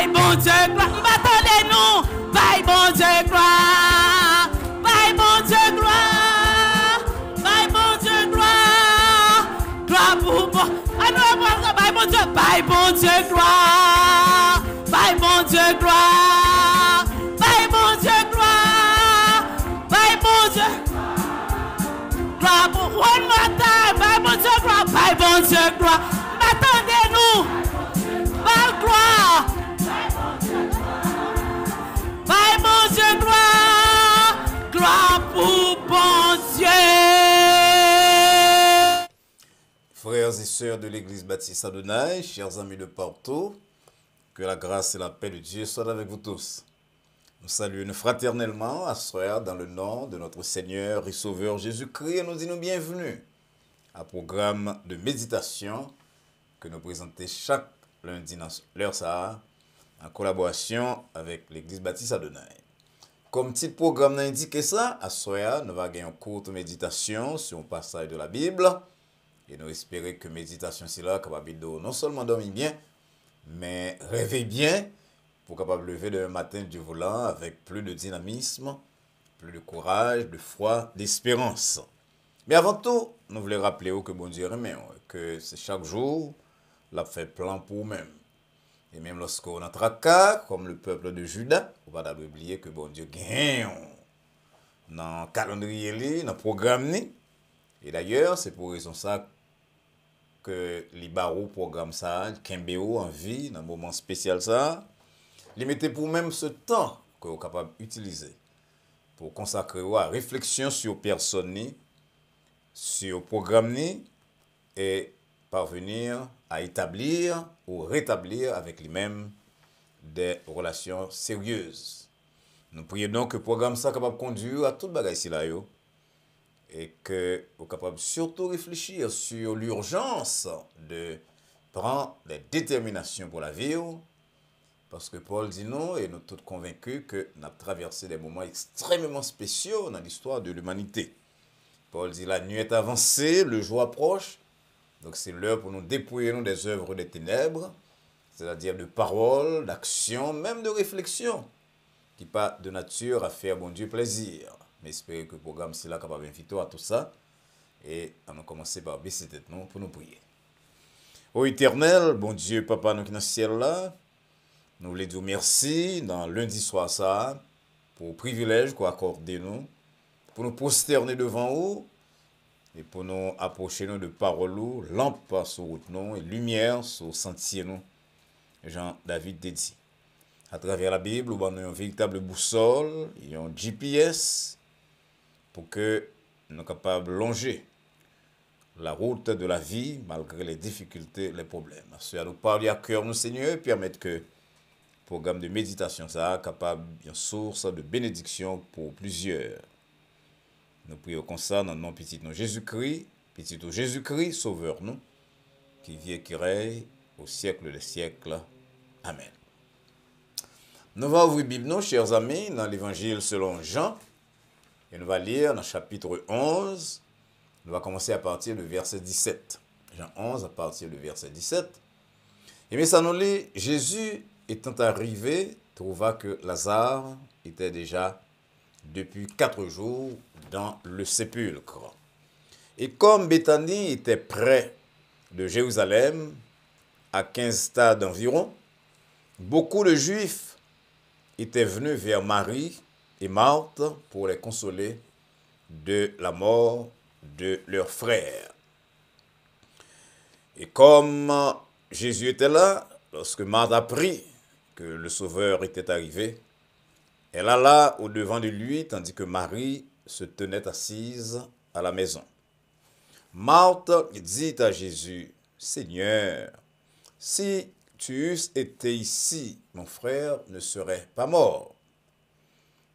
Bye bon Dieu gloire. M'attendez-nous. Bye bon Dieu gloire. Bye bon Dieu gloire. Bye bon Dieu gloire. Gloire pour moi. Bye bon Dieu. Bye bon Dieu gloire. Bye bon Dieu gloire. Bye bon Dieu gloire. Bye bon Dieu. Gloire pour one more time. Bye bon Dieu gloire. Bye bon Dieu gloire. M'attendez-nous. Bye gloire. Bye bon Dieu gloire. Gloire pour bon Dieu. Frères et sœurs de l'église baptiste Adonai, chers amis de partout, que la grâce et la paix de Dieu soient avec vous tous. Nous saluons fraternellement à soir dans le nom de notre Seigneur et Sauveur Jésus-Christ et nous disons bienvenue à programme de méditation que nous présentons chaque lundi dans l'heure ça en collaboration avec l'église baptiste Adonai. Comme petit programme n'a indiqué ça, à soir nous allons gagner une courte méditation sur un passage de la Bible et nous espérons que méditation c'est là capable de non seulement dormir bien mais rêver bien pour capable lever demain matin du volant avec plus de dynamisme, plus de courage, de foi, d'espérance. Mais avant tout, nous voulons rappeler que bon Dieu remet, que c'est chaque jour, l'a fait plan pour nous-mêmes. Et même lorsqu'on a tracas, comme le peuple de Juda, on va d'abord oublier que bon Dieu gagne dans le calendrier, dans le programme. Et d'ailleurs, c'est pour raison ça que les barreaux programme ça, Kembeo en vie, dans un moment spécial ça, les mettez pour même ce temps que vous êtes capable d'utiliser pour consacrer à réflexion sur personne, sur le programme et parvenir à établir ou rétablir avec lui-même des relations sérieuses. Nous prions donc que le programme soit capable de conduire à toute bagaille ici là et que vous êtes capable surtout réfléchir sur l'urgence de prendre des déterminations pour la vie. Parce que Paul dit non, et nous sommes tous convaincus que nous avons traversé des moments extrêmement spéciaux dans l'histoire de l'humanité. Paul dit la nuit est avancée, le jour approche. Donc c'est l'heure pour nous dépouiller des œuvres des ténèbres, c'est-à-dire de paroles, d'actions, même de réflexions, qui pas de nature à faire bon Dieu plaisir. Mais espérons que le programme c'est là capable d'inviter à tout ça. Et on va commencer par baisser tête nous pour nous prier. Ô Éternel, bon Dieu, Papa, nous qui dans le ciel là, nous voulons dire merci dans lundi soir ça, pour le privilège qu'on accorde nous, pour nous prosterner devant vous, et pour nous approcher nous de paroles, lampe sur route nous, et lumière sur sentier nous. Jean-David dit. À travers la Bible, nous avons une véritable boussole, un GPS, pour que nous soyons capables de longer la route de la vie, malgré les difficultés, les problèmes. Cela nous parle à cœur, nous Seigneur, permettre que le programme de méditation soit capable d'une source de bénédiction pour plusieurs. Nous prions comme ça dans le nom petit nom Jésus-Christ, petit nom Jésus-Christ, sauveur nous, qui vit et qui règne au siècle des siècles. Amen. Nous allons ouvrir la Bible, nous, chers amis, dans l'évangile selon Jean, et nous allons lire dans le chapitre 11, nous allons commencer à partir du verset 17. Jean 11, à partir du verset 17. Et bien, ça nous lit, Jésus étant arrivé, trouva que Lazare était déjà depuis 4 jours dans le sépulcre. Et comme Béthanie était près de Jérusalem, à 15 stades environ, beaucoup de Juifs étaient venus vers Marie et Marthe pour les consoler de la mort de leur frère. Et comme Jésus était là, lorsque Marthe apprit que le Sauveur était arrivé, elle alla au-devant de lui, tandis que Marie se tenait assise à la maison. Marthe dit à Jésus, « Seigneur, si tu eusses été ici, mon frère ne serait pas mort.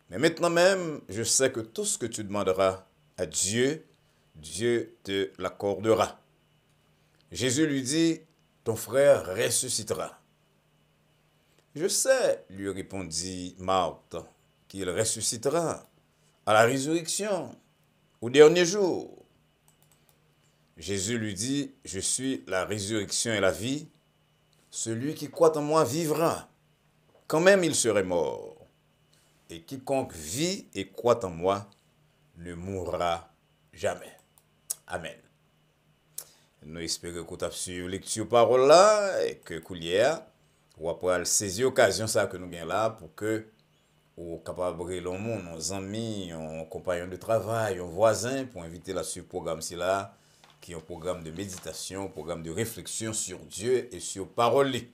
Mais maintenant même, je sais que tout ce que tu demanderas à Dieu, Dieu te l'accordera. » Jésus lui dit, « Ton frère ressuscitera. » « Je sais, lui répondit Marthe, qu'il ressuscitera à la résurrection, au dernier jour. Jésus lui dit, « Je suis la résurrection et la vie. Celui qui croit en moi vivra, quand même il serait mort. Et quiconque vit et croit en moi ne mourra jamais. Amen. Nous espérons que vous avez suivi lecture parole là et que coulière ou après saisir l'occasion ça que nous gagnons là pour que ou capable de le monde, nos amis, nos compagnons de travail, nos voisins pour inviter là sur le programme ci là qui est un programme de méditation, un programme de réflexion sur Dieu et sur parole. Et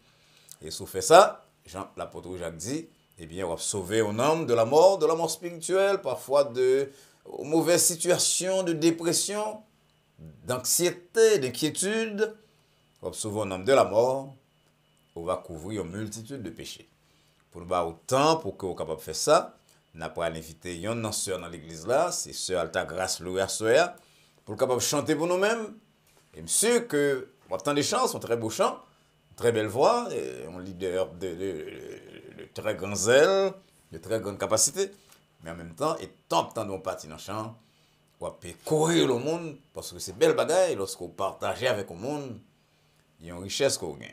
si vous faites ça, Jean l'apôtre Jacques dit, eh bien on va sauver un homme de la mort spirituelle, parfois de mauvaises situations de dépression, d'anxiété, d'inquiétude. On va sauver un homme de la mort, on va couvrir une multitude de péchés. Pour nous avoir autant pour que vous capable de faire ça, nous avons invité une sœur dans l'église là, c'est sœur Alta Grâce Louis Soya, pour capable de chanter pour nous-mêmes. Et monsieur que on attend des chants, un très beau chant, très belle voix, un leader de très grand zèle, de très grande capacité, mais en même temps, et tant que nous parti dans le chant, on peut courir le monde, parce que c'est belle bagaille, lorsqu'on partage avec le monde, il y a une richesse qu'on gagne.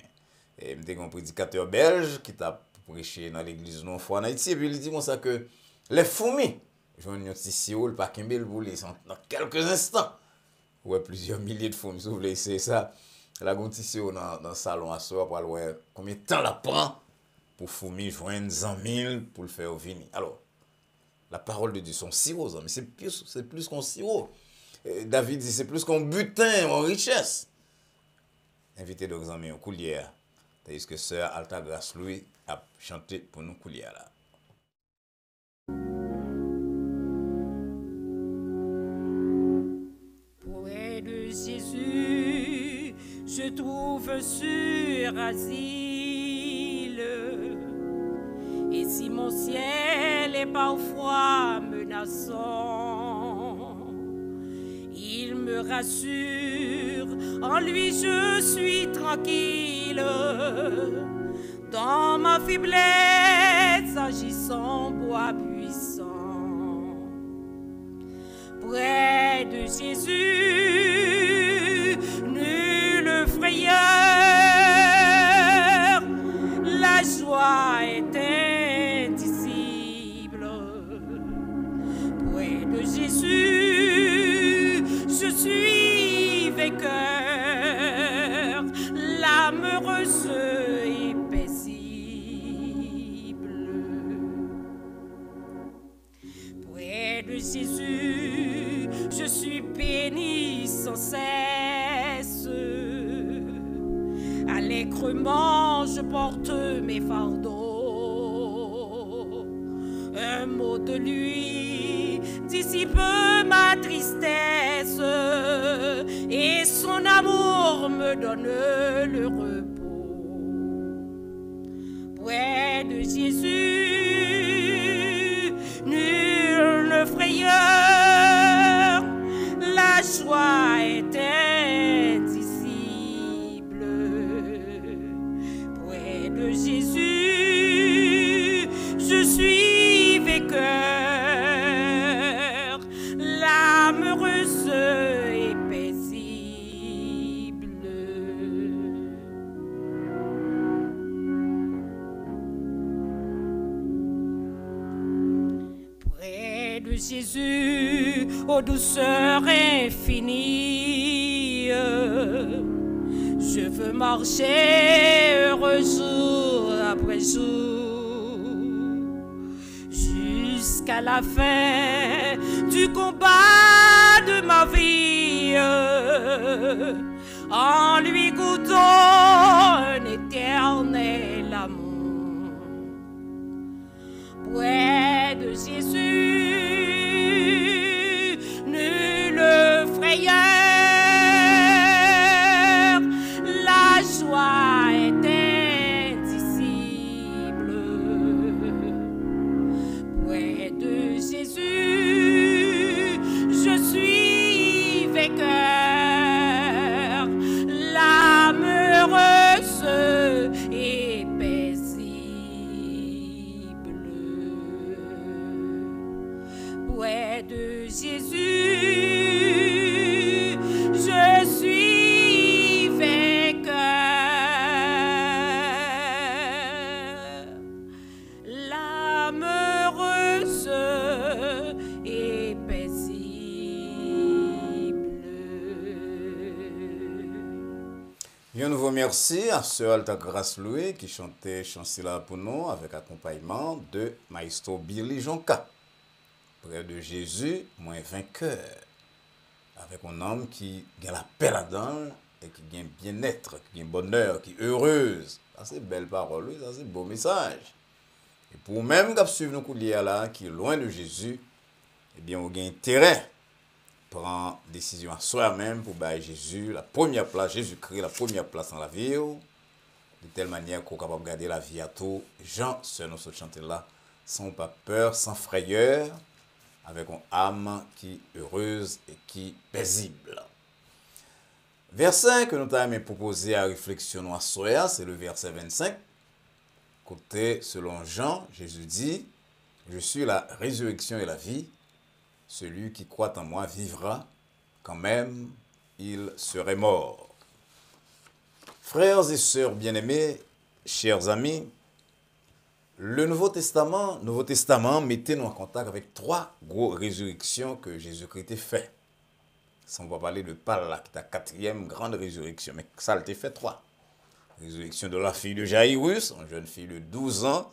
Et je suis un prédicateur belge qui t'a prêché dans l'église non fois en Haïti, et puis il dit moi ça que les fourmis, je vais un petit sioule par Kimbel pour les dans quelques instants. Ouais, plusieurs milliers de fourmis, si vous voulez, c'est ça. La gonticio dans le salon à soi pour voir combien de temps la prend pour fourmis joindre 100 000 pour le faire venir. Alors, la parole de Dieu, son sirop, mais c'est plus qu'un sirop. David dit c'est plus qu'un butin, en richesse. Invité donc amis en coulière. Tandis que sœur Alta Grâce Louis a chanté pour nous coulière là. Près de Jésus, je trouve sur asile. Et si mon ciel est parfois menaçant, il me rassure, en lui je suis tranquille. Dans ma faiblesse, agissant bois puissant. Près de Jésus, nulle frayeur, la joie est indicible. Près de Jésus, je suis vainqueur, l'âme heureuse et paisible. Près de Jésus, je suis béni sans cesse. Allègrement, je porte mes fardeaux. Un mot de lui dissipe ma tristesse et son amour me donne le repos. Près de Jésus, nulle frayeur, la joie est indicible. Près de Jésus, je suis vainqueur, l'âme heureuse et paisible. Près de Jésus, ô douceur infinie, je veux marcher heureux jour après jour, jusqu'à la fin du combat de ma vie, en lui goûtant un éternel amour. Près de Jésus, nulle frayeur, la joie est indicible. Près de Jésus, je suis vainqueur, l'âme heureuse et paisible. Près de Jésus, je suis vainqueur, Un nouveau merci à Sœur Alta Grace Louis qui chantait Chancela pour nous avec accompagnement de Maestro Billy Jonka. Près de Jésus, moins vainqueur. Avec un homme qui a la paix là-dedans et qui a bien-être, qui a bonheur, qui est heureuse. Ça c'est belle parole, ça c'est beau message. Et pour même qui suivre nos couliers là, qui est loin de Jésus, eh bien, on a intérêt prend décision à soi-même pour bailler Jésus la première place, Jésus-Christ la première place dans la vie, de telle manière qu'on est capable de garder la vie à tout. Jean, ce nous chanter là, sans pas peur, sans frayeur, avec une âme qui est heureuse et qui est paisible. Verset que nous avons proposé à réflexion à soi, c'est le verset 25. Côté, selon Jean, Jésus dit, je suis la résurrection et la vie. Celui qui croit en moi vivra, quand même il serait mort. Frères et sœurs bien-aimés, chers amis, le Nouveau Testament mettait-nous en contact avec trois grosses résurrections que Jésus-Christ a fait. Ça, on va parler de Paul, qui est la quatrième grande résurrection, mais ça a été fait trois. Résurrection de la fille de Jairus, une jeune fille de 12 ans,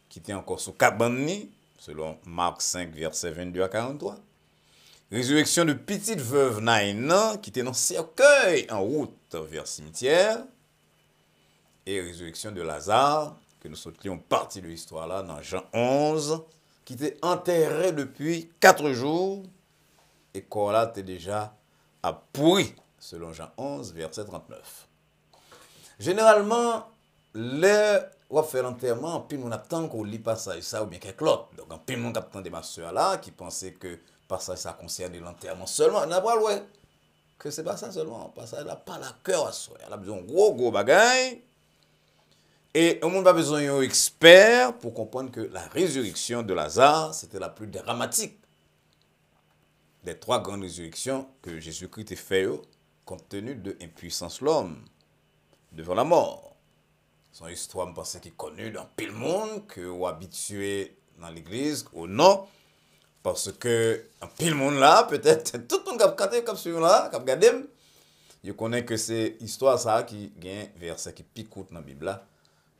qui était encore sous cabane, selon Marc 5, versets 22 à 43. Résurrection de petite veuve Naïna, qui était dans le cercueil en route vers le cimetière. Et résurrection de Lazare, que nous sautions partie de l'histoire là, dans Jean 11, qui était enterré depuis 4 jours. Et corps là était déjà à pourri, selon Jean 11, verset 39. Généralement, on fait l'enterrement, puis on attend qu'on lit passage ça ou bien quelque autre. Donc, en plus, on attend des ma soeur là qui pensait que passage ça concerne l'enterrement seulement. On n'a pas le que c'est pas ça seulement. Passage là, pas la cœur à soi. Elle a besoin de gros bagaille. Et on n'a pas besoin d'un expert pour comprendre que la résurrection de Lazare, c'était la plus dramatique des trois grandes résurrections que Jésus-Christ a fait compte tenu de l'impuissance de l'homme devant la mort. Son histoire, je pense, qui est connue dans pile monde, que vous habitué dans l'église, ou non, parce que en pile monde là, peut-être, tout le monde qui a canté comme celui-là, qui a regardé, je connais que c'est l'histoire ça qui gagne verset qui picoute dans la Bible là,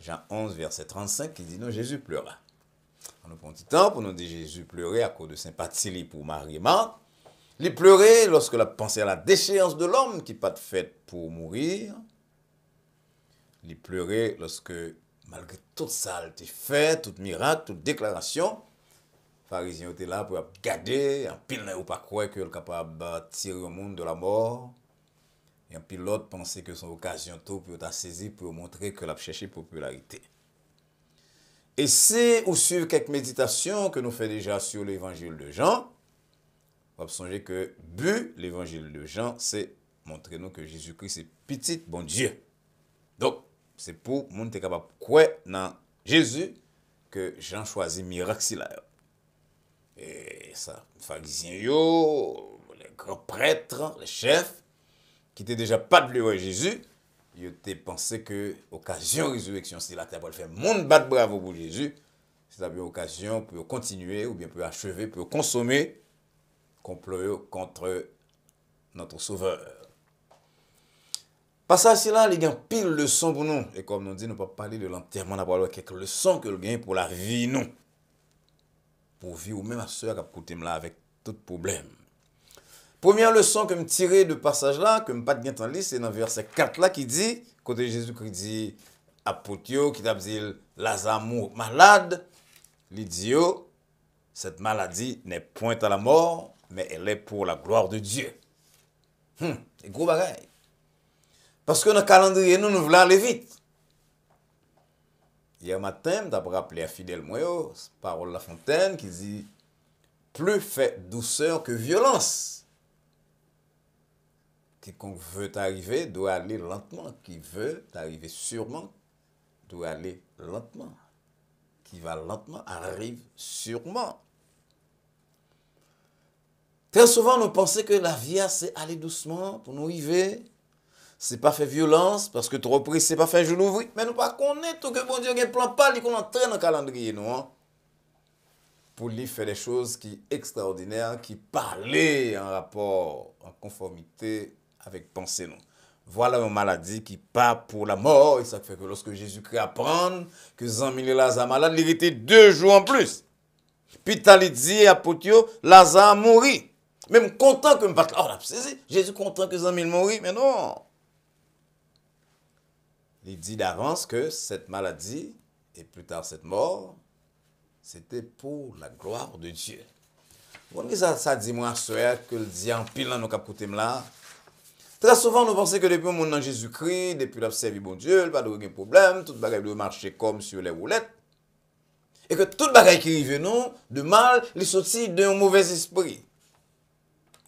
Jean 11, verset 35, qui dit non, Jésus pleura. On a pris un petit temps pour nous dire Jésus pleurait à cause de sympathie pour Marie et Marthe. Il pleurait lorsque la pensée à la déchéance de l'homme qui n'est pas faite pour mourir. Il pleurait lorsque, malgré tout ça, il était fait, tout miracle, toute déclaration, les pharisiens étaient là pour garder, en pile n'a pas croire qu'il est capable de tirer le monde de la mort. Et un pilote pensait que son occasion tout pour être saisi pour montrer que l'a cherché popularité. Et c'est ou sur quelques méditations que nous faisons déjà sur l'évangile de Jean, on va songer que but l'évangile de Jean, c'est montrer nous que Jésus-Christ est petit bon Dieu. Donc, c'est pour nous être capable de croire dans Jésus que Jean choisit miracle là. Et ça, les pharisiens, les grands prêtres, les chefs, qui n'étaient déjà pas de l'heureux Jésus, ils étaient pensé que l'occasion de résurrection, c'est là pour faire monde battre bravo pour Jésus, c'est une occasion pour continuer ou bien pour achever, pour consommer complot contre notre Sauveur. Passage là, il y a pile de leçons pour nous. Et comme nous dit, nous ne pouvons pas parler de l'enterrement, nous avons quelques leçons que nous gagnons pour la vie, nous. Pour vivre, ou même à ceux qui ont écouté là avec tout problème. Première leçon que je tire de passage là, que je ne pas de temps lire, c'est dans verset 4 là qui dit, côté Jésus qui dit à Potio, qui t'a dit Lazare malade, il dit cette maladie n'est point à la mort, mais elle est pour la gloire de Dieu. C'est gros bagaille. Parce que dans le calendrier, nous voulons aller vite. Hier matin, d'après rappelé à Fidèle Moyo, parole La Fontaine, qui dit plus fait douceur que violence. Quiconque veut arriver doit aller lentement. Qui veut arriver sûrement doit aller lentement. Qui va lentement arrive sûrement. Très souvent, nous pensons que la vie, c'est aller doucement pour nous arriver. C'est pas faire violence, parce que trop pris, c'est pas faire jour l'ouvrir. Mais nous pas connaître tout que bon Dieu a un plan pas, qu'on entraîne dans le calendrier, nous. Hein? Pour lui faire des choses qui extraordinaires, qui parlaient en rapport, en conformité avec pensée, nous. voilà une maladie qui part pour la mort. Et ça fait que lorsque Jésus-Christ apprend que Zami Lazare malade, il était 2 jours en plus. Puis il dit à Potio, Lazare mourit. Même content que me pas là, Jésus content que Zami mourit, mais non. Il dit d'avance que cette maladie et plus tard cette mort, c'était pour la gloire de Dieu. Bon, ça dit moi, soeur, que le dit en pile dans nos capotés là. Très souvent, nous pensons que depuis le monde dans Jésus-Christ, depuis la servi bon Dieu, il n'y a pas de problème, tout bagaille doit marcher comme sur les roulettes. Et que tout bagaille qui arrive nous, de mal, il sortit d'un mauvais esprit,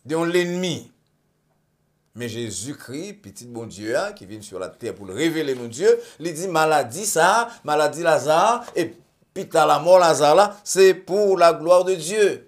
d'un l'ennemi. Mais Jésus-Christ, petit bon Dieu, qui vient sur la terre pour le révéler nos Dieu, il dit maladie ça, maladie Lazare, et puis la mort Lazare là, c'est pour la gloire de Dieu.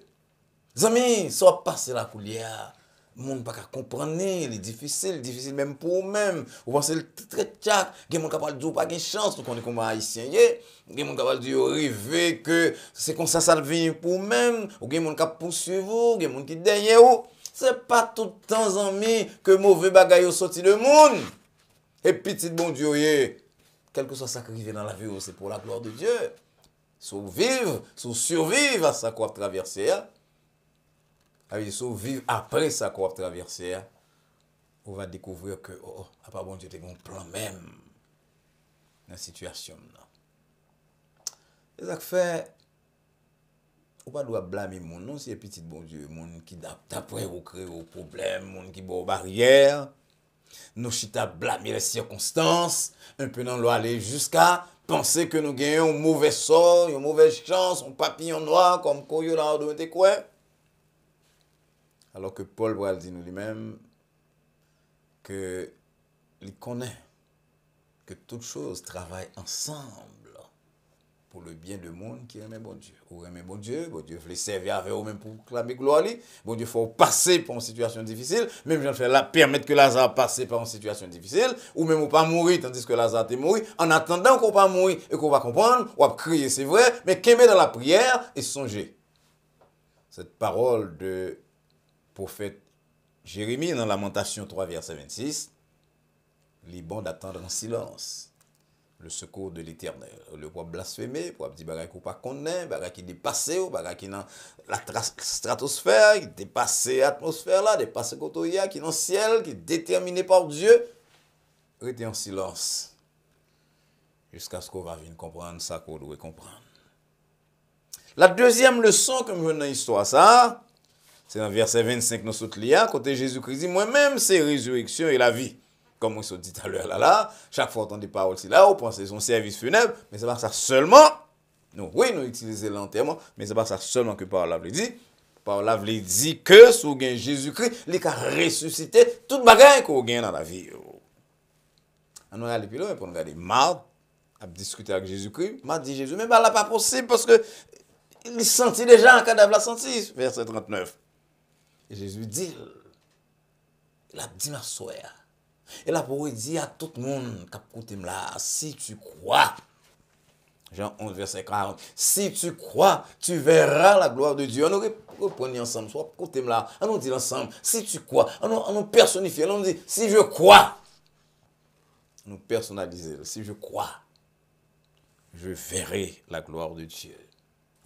Amis, ça va passer la coulière. Le monde ne peut pas comprendre, il est difficile même pour eux-mêmes. Vous pensez le très tchac, il y a des gens qui ne disent pas de chance, nous connaissons comme haïtien, il y a des gens qui disent rêver que c'est comme ça vient pour eux-mêmes, ou il y a des gens qui poursuivent vous, il y a des gens qui derrière vous. Ce n'est pas tout le temps, amis, que mauvais bagaille sorti de monde. Et petit bon Dieu, quel que soit ça qui arrive dans la vie, c'est pour la gloire de Dieu. Survivre à ça qu'on a traversé. Vivre après ça qu'on a traversé, on va découvrir que, à part bon Dieu, tu as un plan même dans la situation. Et ça fait, on ne doit pas blâmer mon non, c'est petit bon Dieu, mon qui d'après vous crée au problème, mon qui bat aux barrières, nous chita blâmer les circonstances, un peu dans aller jusqu'à penser que nous gagnons un mauvais sort, une mauvaise chance, un papillon noir comme Koyo dans le de quoi. Alors que Paul va dire nous lui-même que il connaît que toutes choses travaillent ensemble pour le bien du monde qui aime bon Dieu. Ou aime bon Dieu veut servir avec vous-même pour clamer gloire. Bon Dieu, il faut passer par une situation difficile. Même je vais permettre que Lazare passe par une situation difficile. Ou même ou pas mourir tandis que Lazare est mort. En attendant qu'on va mourir et qu'on va comprendre, on va crier, c'est vrai, mais qu'aimer dans la prière et songer. Cette parole de prophète Jérémie dans Lamentation 3, verset 26, il est bon d'attendre en silence le secours de l'Éternel. Le roi blasphémé, pour dire bagay qu'on pas connaît, bagay qui dépasse, bagay qui dans la stratosphère, qui dépasse l'atmosphère là, dépasse kotoya, qui dans le ciel, qui est déterminé par Dieu. Restez en silence jusqu'à ce qu'on va venir comprendre ça qu'on doit comprendre. La deuxième leçon que nous avons dans l'histoire, ça, c'est dans verset 25, nous sommes là, côté Jésus-Christ dit, moi-même, c'est résurrection et la vie. Comme on se dit tout à l'heure là, chaque fois on entend des paroles là, on pense que c'est son service funèbre, mais c'est pas ça seulement. Nous, oui, nous utilisons l'enterrement, mais c'est pas ça seulement que Paul l'a dit. Paul l'a dit que sous Jésus-Christ, il a ressuscité toute bagaille qu'on gagne dans la vie. On va aller plus loin pour nous regarder. Marc a discuté avec Jésus-Christ. Marc dit Jésus, mais là pas possible parce que il sentit déjà un cadavre l'a senti, verset 39. Et Jésus dit, il a dit ma soeur. Et là, pour dire à tout le monde qui a écouté là, si tu crois, Jean 11, verset 40, si tu crois, tu verras la gloire de Dieu. On aurait repris ensemble, soit écoutez là, on nous dit ensemble, si tu crois, on nous personnifie, on nous dit, si je crois, nous personnaliser, si je crois, je verrai la gloire de Dieu.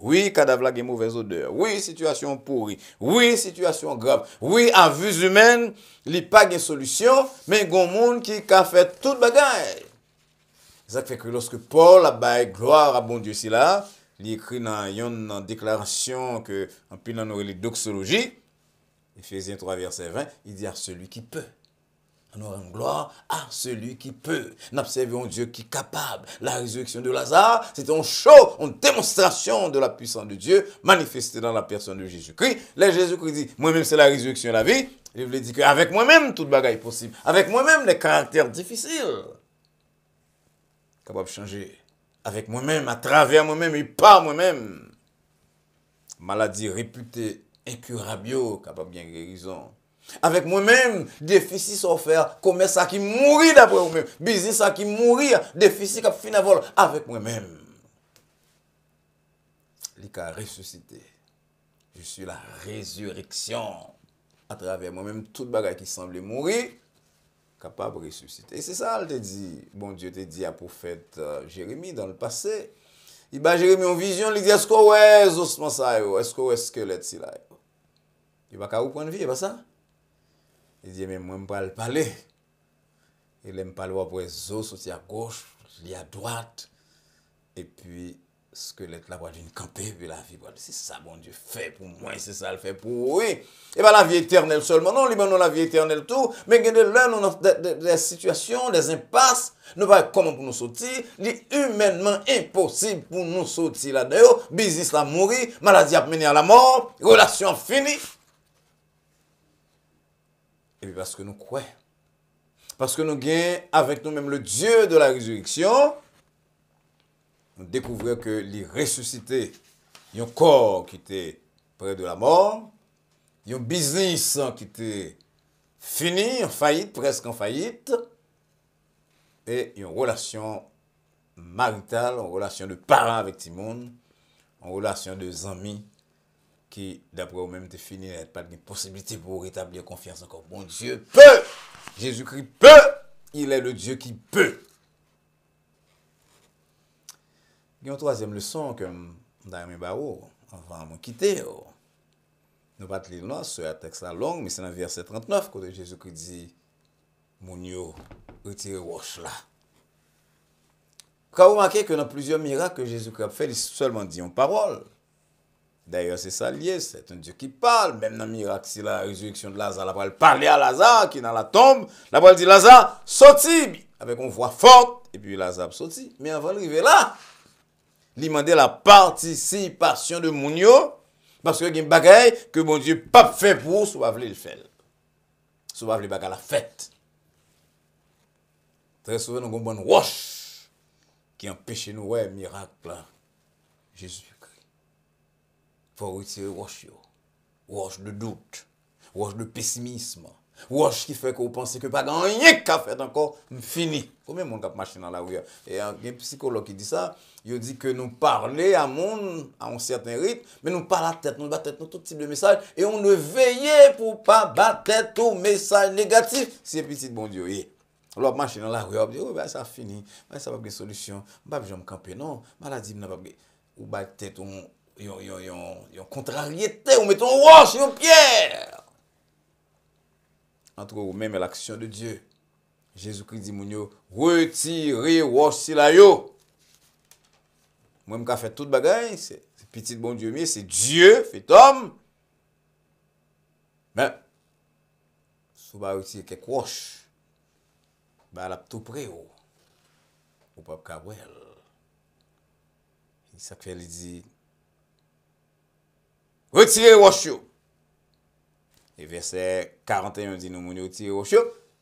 Oui, cadavre a une mauvaise odeur. Oui, situation pourrie. Oui, situation grave. Oui, à vue humaine, il n'y a pas de solution, mais il y a un monde qui a fait toute bagaille. Ça fait que lorsque Paul a baillé gloire à bon Dieu, là, il écrit dans une déclaration que, en plus, dans les doxologie, Éphésiens 3, verset 20, il dit à celui qui peut. On aura une gloire à celui qui peut. Nous observons un Dieu qui est capable. La résurrection de Lazare, c'est un show, une démonstration de la puissance de Dieu manifestée dans la personne de Jésus-Christ. Là, Jésus-Christ dit, moi-même, c'est la résurrection de la vie. Il veut dire qu'avec moi-même, toute bagaille est possible. Avec moi-même, les caractères difficiles. Capable de changer. Avec moi-même, à travers moi-même et par moi-même. Maladie réputée incurable, capable de bien guérison. Avec moi-même, déficit sans faire, commerce qui mourit d'après moi-même, business qui mourit, déficit qui finit à vol avec moi-même. Il a ressuscité. Je suis la résurrection. À travers moi-même, toute bagaille qui semblait mourir, capable de ressusciter. Et c'est ça, te dit, bon Dieu te dit à prophète Jérémie dans le passé. Il va Jérémie en vision, il dit, est-ce que ouais, ossements ça, est-ce que ouais, squelette si là. Il va qu'à reprendre vie, pas ça? Il dit, mais moi, je ne vais pas parler. Il aime parler après les os, sorti à gauche, il à droite. Et puis, squelette là, va d'une camper, puis la vie, c'est ça, bon Dieu, fait pour moi, c'est ça, le fait pour oui. Et bien la vie éternelle seulement, non, non la vie éternelle tout, mais il y a des situations, des impasses, nous ne pas comment pour nous sortir, c'est humainement impossible pour nous sortir là-dedans, business là mourir, maladie a mené à la mort, relation finie. Et puis parce que nous croyons, parce que nous gagnons avec nous-mêmes le Dieu de la résurrection, nous découvrons que les ressuscités, il y a un corps qui était près de la mort, il y a un business qui était fini, en faillite, presque en faillite, et il y a une relation maritale, une relation de parents avec tout le monde, une relation de amis qui, d'après vous-même, est fini, il n'y a pas de possibilité pour rétablir confiance encore. Bon Dieu peut, Jésus-Christ peut, il est le Dieu qui peut. Il y a une troisième leçon que dans mes barreaux, avant de quitter. Nous ne pas lire là, c'est un texte long, mais c'est dans le verset 39 que Jésus-Christ dit, mon yo, retirez roche là. Quand vous remarquez que dans plusieurs miracles que Jésus-Christ a fait, il seulement dit une parole. D'ailleurs, c'est ça lié, c'est un Dieu qui parle. Même dans le miracle, c'est la résurrection de Lazare, la parole parler à Lazare qui est dans la tombe. La parole dit Lazare, sorti, avec une voix forte, et puis Lazare sorti. Mais avant d'arriver là, il demandait la participation de Mounio, parce que il y a des bagailles que mon Dieu pas fait pour, soit le faire. Soit les bagailles la fête. Très souvent, nous avons une bonne roche qui empêche nous ouais miracle Jésus-Christ. Il faut retirer roche de doute, roche de pessimisme, roche qui fait que vous pensez que pas rien qu'à faire encore, fini. Combien de monde qui marche dans la rue? Et il y a un psychologue qui dit ça, il dit que nous parlons à monde à un certain rythme, mais nous parlons à la tête, nous battons tout type de message, et on ne veille pour pas battre tout message négatif, c'est petit bon Dieu. Alors, marcher dans la rue, on dit, oh, ben, ça finit, ben, ça va avoir une solution, je ne vais pas camper, non, maladie, n'a pas ou battre yon contrariété, ou mettons roche, yon pierre. Entre vous-même et l'action de Dieu. Jésus-Christ dit, mounio, retirez roche si la yo. Moi, je fait toute bagaille, c'est petit bon Dieu, mais c'est Dieu, fait homme. Mais, si vous retirez quelques roches, bah la tout près ou pas Gabriel. Ça fait il dit retirez roche. Et verset 41 dit nous moun retirer roche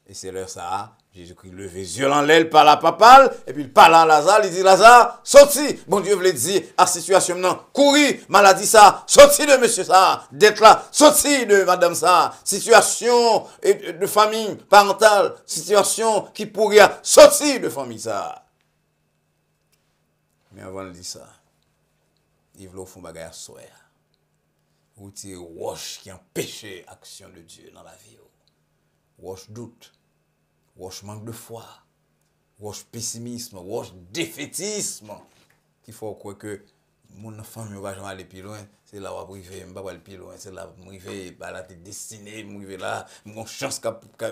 et c'est l'heure ça Jésus-Christ levé violent l'aile par la papale et puis il parle à Lazare, il dit Lazare sorti. Bon Dieu voulait dire à situation non, courir, maladie ça, sorti de monsieur ça, d'être là, sorti de madame ça, situation de famille parentale, situation qui pourrait sortir de famille ça. Mais avant de dire ça, il veut faire bagay à soir. Ou tirer roche qui empêche l'action de Dieu dans la vie. Roche doute, roche manque de foi, roche pessimisme, roche défaitisme. Qu'il faut croire que mon famille ne va jamais aller plus loin. C'est là où je vais arriver, je aller plus loin. C'est là où je vais arriver, la destinée, je vais là, j'ai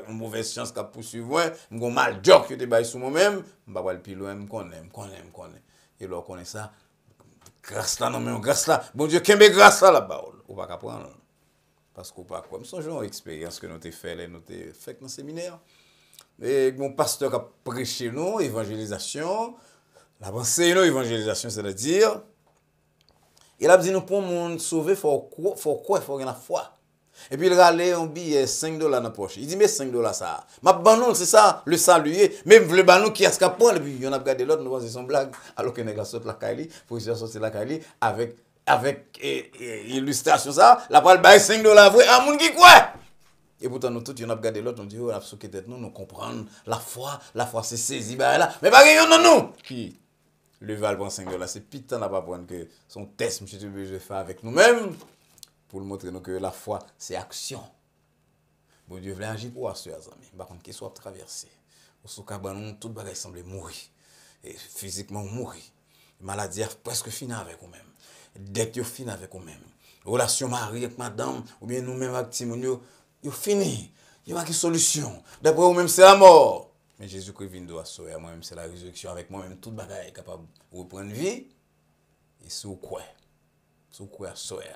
une mauvaise chance qui poursuivre, j'ai un mal job qui te sur moi-même, je vais aller plus loin, je connais. Et là, on connaît ça. Grâce là, non, mais grâce là. Bon Dieu, qu'est-ce que grâce là là-bas? On va pas prendre. Parce qu'on pas quoi. Mais c'est une expérience que nous avons fait, nous avons fait dans le séminaire. Et mon pasteur a prêché nous, évangélisation. La pensée, nous, évangélisation, c'est-à-dire, il a dit nous pour monde sauver, il faut quoi? Il faut avoir la foi. Et puis il a allé un billet $5 dans la poche. Il dit mais $5 ça. Ma banon c'est ça le saluer. Même le banon qui a scapé et puis on a regardé l'autre nous pensons son blague alors que nèg la saute la Kaili, pour sortir la Kaili avec illustration ça, la parole bail $5 vrai à moun qui quoi. Et pourtant nous tous on a regardé l'autre on dit on a souké tête nous comprendre la foi c'est saisi bah là. Mais pas rien non nous qui le val prend $5 c'est putain n'a pas prendre que son test monsieur tu veux faire avec nous-mêmes. Pour nous montrer que la foi, c'est action. Bon Dieu voulait agir pour assurer, amis. Par contre, qu'il soit traversé. Au sous-cabanon, tout bagage semble mourir. Et physiquement mourir. Maladie presque fini avec vous-même. Dette fini avec vous-même. Relation mari avec madame, ou bien nous-mêmes avec Timonio, vous fini. Il n'y a pas de solution. D'après vous-même, c'est la mort. Mais Jésus-Christ vient de assurer. Moi-même, c'est la résurrection. Avec moi-même, toute bagage est capable de reprendre vie. Et si vous croyez, assurer,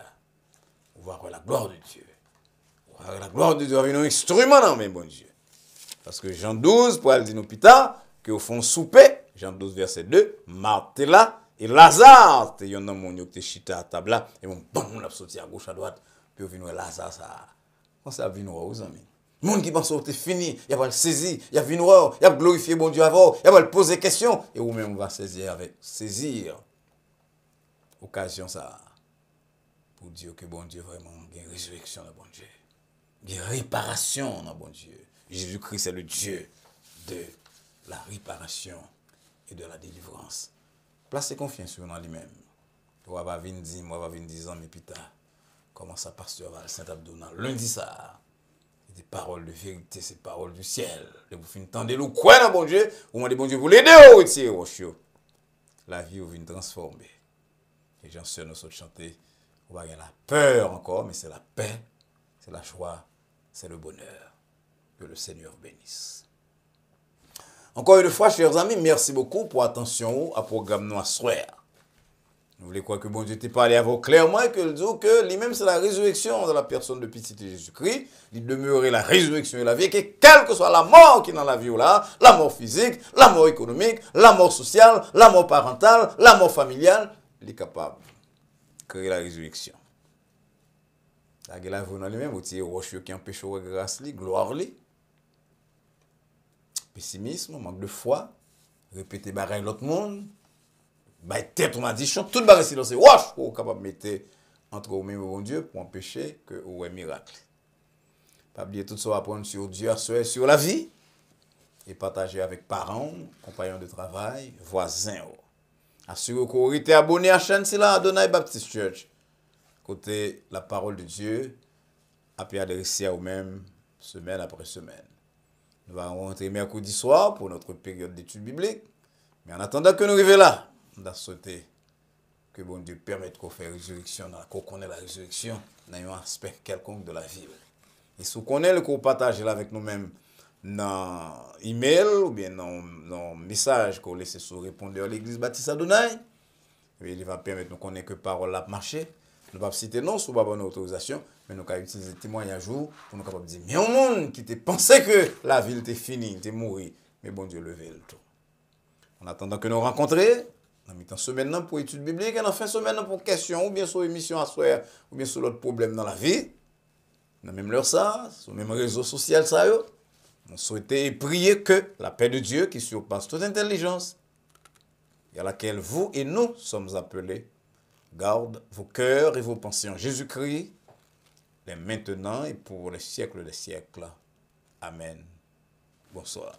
vous voir la gloire de Dieu. La gloire de Dieu va venir un instrument dans mes bon Dieu. Parce que Jean 12, pour aller dire nous plus tard, que au fond souper, Jean 12, verset 2, Marthe est là, et Lazare, il y en a mon qui était chita à table là, et bon, on a sauté à gauche, à droite, puis on vient Lazare, ça. Comment ça vient aux amis? Le monde qui pense que c'est fini, il va le saisir, il va venir, il va glorifier bon Dieu avant, il va le poser des questions, et vous-même, on va saisir occasion ça, pour dire que bon Dieu, vraiment, il y a une résurrection dans bon Dieu. Il y a une réparation dans bon Dieu. Jésus-Christ est le Dieu de la réparation et de la délivrance. Placez confiance en lui-même. On va venir 10 mois, on va venir 10 ans, mais plus tard, comment ça, pasteur Saint-Abdonald, lundi ça, c'est des paroles de vérité, c'est des paroles du ciel. Et vous finissez entendre le quoi dans bon Dieu, vous demandez bon Dieu pour l'aider au retirer la vie, vous venez transformer. Les gens seuls nous sont chanter, on va avoir la peur encore, mais c'est la paix, c'est la joie, c'est le bonheur. Que le Seigneur bénisse. Encore une fois, chers amis, merci beaucoup pour l'attention à programme Nous à soir. Vous voulez croire que bon Dieu t'ait parlé à vous clairement et que le dit que lui-même c'est la résurrection de la personne de petit Jésus-Christ. Il demeurait la résurrection et la vie, et que quelle que soit la mort qui est dans la vie là, la mort physique, la mort économique, la mort sociale, la mort parentale, la mort familiale, il est capable de créer la résurrection. La gueule vous dans lui-même, vous tirez roche qui empêche la grâce, gloire li. Pessimisme, manque de foi, répéter bagaille l'autre monde, bah tête on a dit chant, tout bagaille silence, roche pour capable mettre entre vous-même et bon Dieu pour empêcher que vous ayez miracle. Pas oublier tout ça apprendre sur Dieu, sur la vie et partager avec parents, compagnons de travail, voisins. Assurez que vous êtes abonné à la chaîne c'est là Adonai Baptist Church. Côté la parole de Dieu, à puis adresser à vous-même semaine après semaine. Nous allons rentrer mercredi soir pour notre période d'études bibliques. Mais en attendant que nous arrivions là, on a souhaité que bon Dieu permette qu'on fasse résurrection, qu'on connaisse la résurrection dans un aspect quelconque de la vie. Et si vous connaissez, qu'on partage avec nous-mêmes dans email ou bien dans message qu'on laisse sur répondeur de l'église Baptiste Adonai, il va permettre de nous connaître que parole a marché. Nous ne pouvons pas citer non sous bonne autorisation, mais nous pouvons utiliser le témoignage pour nous capables de dire, mais un monde qui te pensait que la ville était finie, était mourie, mais bon Dieu levé le tout. En attendant que nous rencontrions, nous mettons semaine pour études bibliques et en fin de semaine pour questions, ou bien sur émission à soir, ou bien sur l'autre problème dans la vie. Dans même l'heure ça, sur le même réseau social ça, nous souhaitons et prier que la paix de Dieu qui surpasse toute intelligence, et à laquelle vous et nous sommes appelés, garde vos cœurs et vos pensées en Jésus-Christ, dès maintenant et pour les siècles des siècles. Amen. Bonsoir.